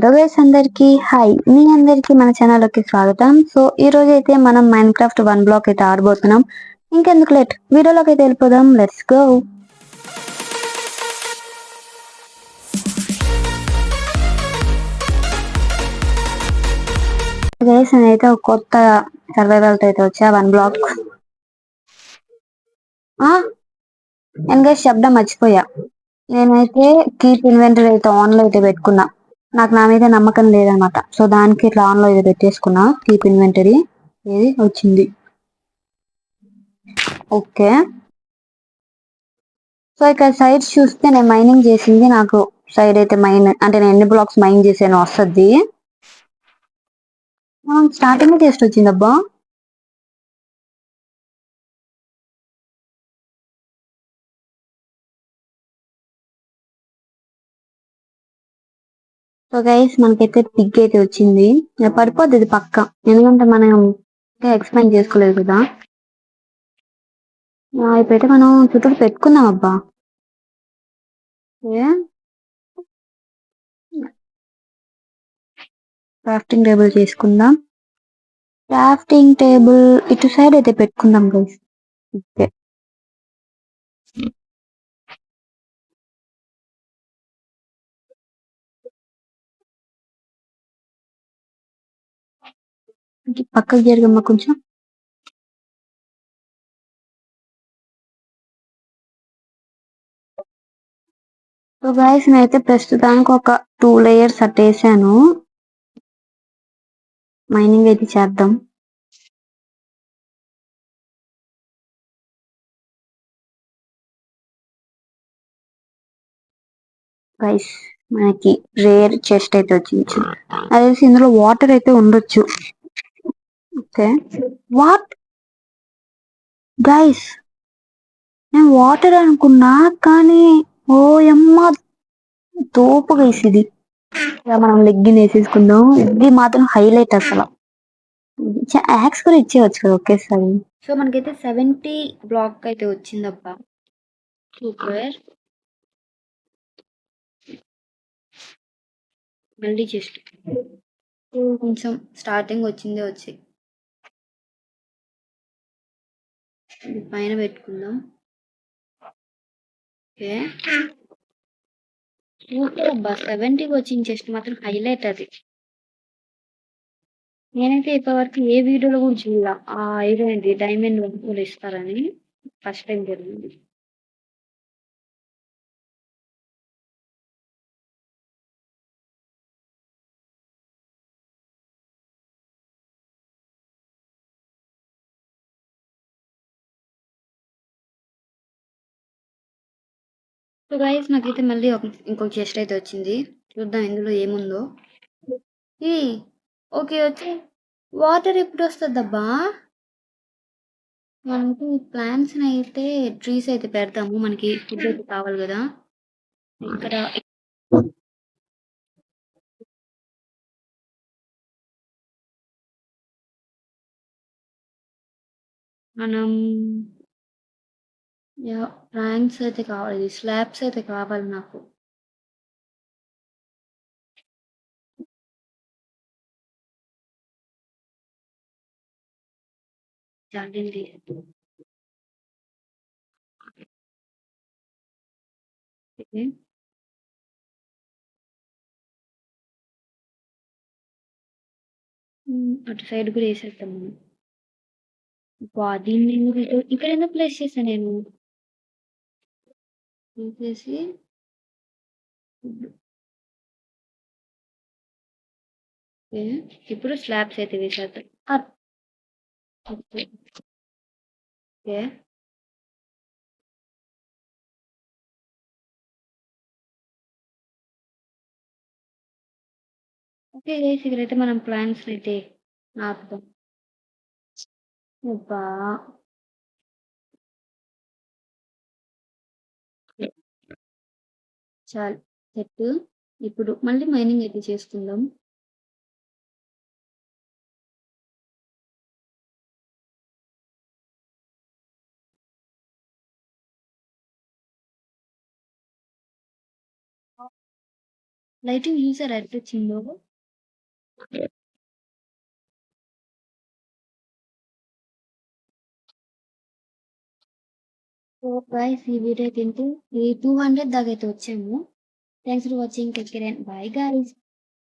Hello guys అందరికి hi మీ అందరికి మన ఛానల్లోకి స్వాగతం. సో ఈ రోజు అయితే మనం మైన్ క్రాఫ్ట్ 1 బ్లాక్ అయితే ఆడబోతున్నాం. ఇంకెందుకు లేట్ వీడియోలోకి అయితే వెళ్ళిపోదాం. Let's go. గైస్ నేనైతే ఒక కొత్త సర్వైవల్ అయితే వచ్చా 1 బ్లాక్. నేను గైస్ శబ్దం మర్చిపోయా. నేనైతే కీప్ ఇన్వెంటరీ అయితే ఆన్ లో అయితే పెట్టుకున్నా. నాకు నా మీద నమ్మకం లేదనమాట. సో దానికి ఇట్లా ఆన్ లో అయితే పెట్టేసుకున్నా. కీప్ ఇన్వెంటరీ ఏది వచ్చింది. ఓకే, సో ఇక్కడ సైడ్ చూస్తే నేను మైనింగ్ చేసింది నాకు సైడ్ అయితే మైన్ అంటే నేను ఎన్ని బ్లాక్స్ మైన్ చేసానో వస్తుంది. స్టార్టింగ్ టేస్ట్ వచ్చింది అబ్బా. సో గైస్ మనకైతే పిగ్ అయితే వచ్చింది. పడిపోద్ది ఇది పక్క, ఎందుకంటే మనం ఎక్స్పెండ్ చేసుకోలేదు కదా. ఇప్పుడైతే మనం చుట్టూ పెట్టుకుందాం అబ్బా. క్రాఫ్టింగ్ టేబుల్ చేసుకుందాం. క్రాఫ్టింగ్ టేబుల్ ఇటు సైడ్ అయితే పెట్టుకుందాం గైస్. ఓకే, పక్కకు జరగమ్మా కొంచెం. సో గైస్ నేనైతే ప్రస్తుతానికి ఒక 2 లేయర్స్ అట్టేసాను. మైనింగ్ అయితే చేద్దాం. గైస్ మనకి రేర్ చెస్ట్ అయితే వచ్చింది. అది తెలిసి ఇందులో వాటర్ అయితే ఉండొచ్చు. ఓకే, వాట్ గైస్, నేను వాటర్ అనుకున్నా కానీ ఓ యమ్మ తోపు గైస్ ఇది. మనం లెగ్గిన్ వేసేసుకుందాం. ఇది మాత్రం హైలైట్ అసలు. యాక్స్ కూడా ఇచ్చేయచ్చు కదా ఒకేసారి. సో మనకైతే 70 బ్లాక్ అయితే వచ్చిందబ్బా. సూపర్. మళ్ళీ చెస్ట్ కొంచెం స్టార్టింగ్ వచ్చిందే వచ్చి ఇది పైన పెట్టుకుందాం. ఓకే, సూపర్ అబ్బా. 70కి వచ్చిన చెస్ట్ మాత్రం హైలైట్ అది. నేనైతే ఇప్పటి వరకు ఏ వీడియోలో కూడా చూడాల ఆ ఐరన్ ఏంటి డైమండ్ కూడా ఇస్తారని ఫస్ట్ టైం జరిగింది. సో గైస్ నాకైతే మళ్ళీ ఇంకొక చెస్ట్ అయితే వచ్చింది. చూద్దాం ఇందులో ఏముందో. ఈ ఓకే వచ్చి వాటర్ ఎప్పుడు వస్తుందబ్బా. మనకి ప్లాంట్స్ అయితే ట్రీస్ అయితే పెడతాము, మనకి ఫుడ్ అయితే కావాలి కదా. ఇక్కడ మనం ప్లాంట్స్ అయితే కావాలి, స్లాబ్స్ అయితే కావాలి నాకు. జాగింది అటు సైడ్ కూడా వేసేద్దాం మనం. దీన్ని ఇక్కడ ఎందుకు ప్లేస్ చేశాను నేను తీసేసి. ఇప్పుడు స్లాబ్స్ అయితే వేసేద్దాం. ఓకే, ఓకే గైస్ ఇక్కడైతే మనం ప్లాంట్స్ అయితే నాటుదాం. అబ్బా చాలు సెట్. ఇప్పుడు మళ్ళీ మైనింగ్ అయితే చేసుకుందాం. లైటింగ్ చూసారా ఎట్లా వచ్చిందో. సో గైస్ ఈ వీడియో అయితే ఈ 200 దాకా అయితే వచ్చాము. Thanks for watching. Take care and bye guys.